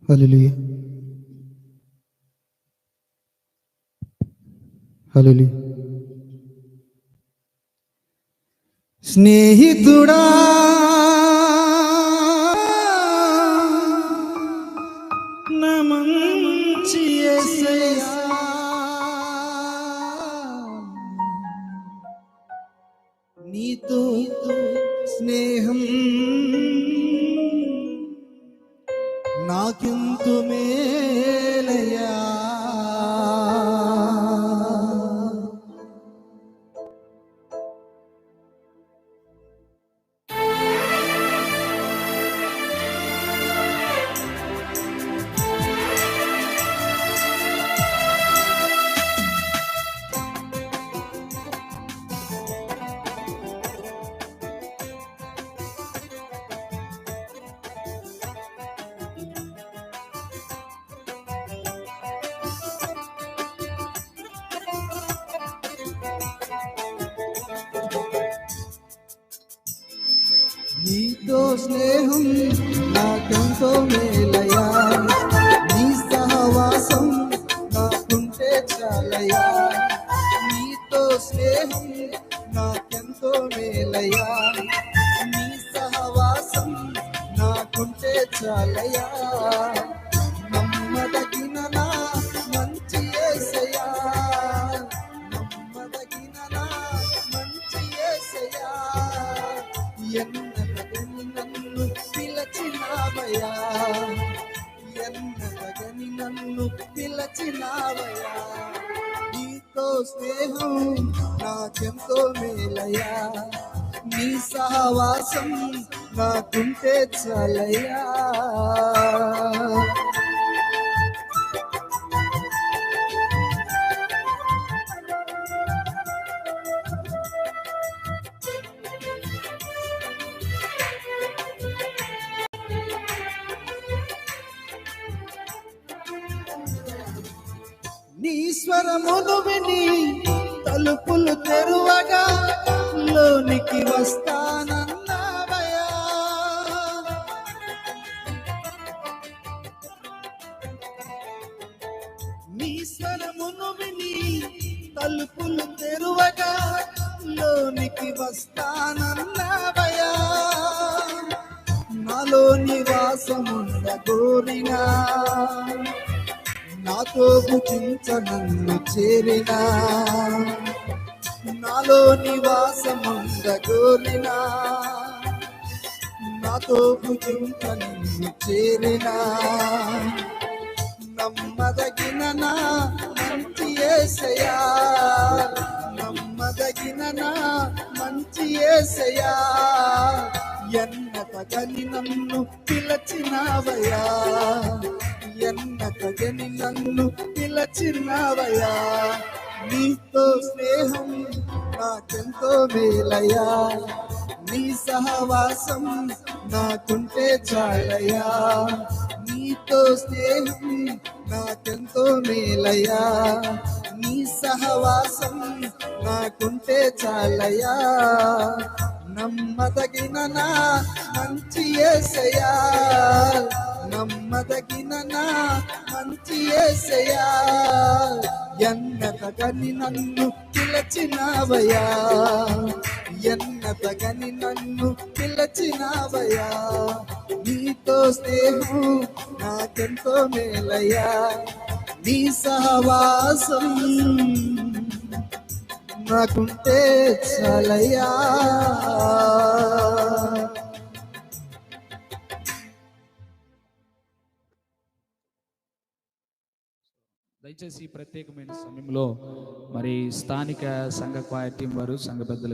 హల్లెలూయా. హల్లెలూయా. స్నేహితుడా నా మంచి యేసయ్యా, నీతో స్నేహం నాకెంతో మేలయ్యా. నీతో స్నేహం నాకెంతో మేలయ్యా, నీ సహవాసం నాకుంటే చాలయ్యా. నీతో స్నేహం నాకెంతో మేలయ్యా, నీ సహవాసం నాకుంటే చాలయ్యా. నమ్మదగిన నా మంచి యేసయ్యా, నమ్మదగిన నా మంచి యేసయ్యా, ఎన్నతగని నన్ను పిలచినావయ్యా, ఎన్నతగని నన్ను పిలచినావయ్యా. నీతో స్నేహం నాకెంతో మేలయ్యా, నీ సహవాసం నాకుంటే చాలయ్యా. నీ స్వరమును విని తలుపులు తెరువగా లోనికి వస్తానన్నావయ్యా. నీ స్వరమును విని తలుపులు తెరువగా లోనికి వస్తానన్నావయ్యా. నాలో నివాసముండ కోరినా, నాతో భుజించ నన్ను చేరినా, నాలో నివాసముండ కోరినా, నాతో భుజించ నన్ను చేరినా. నమ్మదగిన నా మంచి యేసయ్యా, నమ్మదగిన నా మంచి యేసయ్యా, ఎన్నతగని నన్ను పిలచినావయ్యా, ఎన్నతగని నన్ను పిలచినావయ్యా. నీతో స్నేహం నాకెంతో మేలయ్యా, నీ సహవాసం నాకుంటే చాలయ్యా. నీతో స్నేహం నాకెంతో మేలయ్యా, నీ సహవాసం నాకుంటే చాలయ్యా. నమ్మదగిన నా మంచి యేసయ్యా, నమ్మదగిన నా మంచి యేసయ్యా, ఎన్నతగని నన్ను పిలచినావయ్యా, ఎన్నతగని నన్ను పిలచినావయ్యా. నీతో స్నేహం నాకెంతో మేలయ్యా, నీ సహవాసం నాకుంటే చాలయ్యా. దయచేసి ఈ ప్రత్యేకమైన సమయంలో మరి స్థానిక సంఘ క్వాయర్ టీం వారు, సంఘ పెద్దలు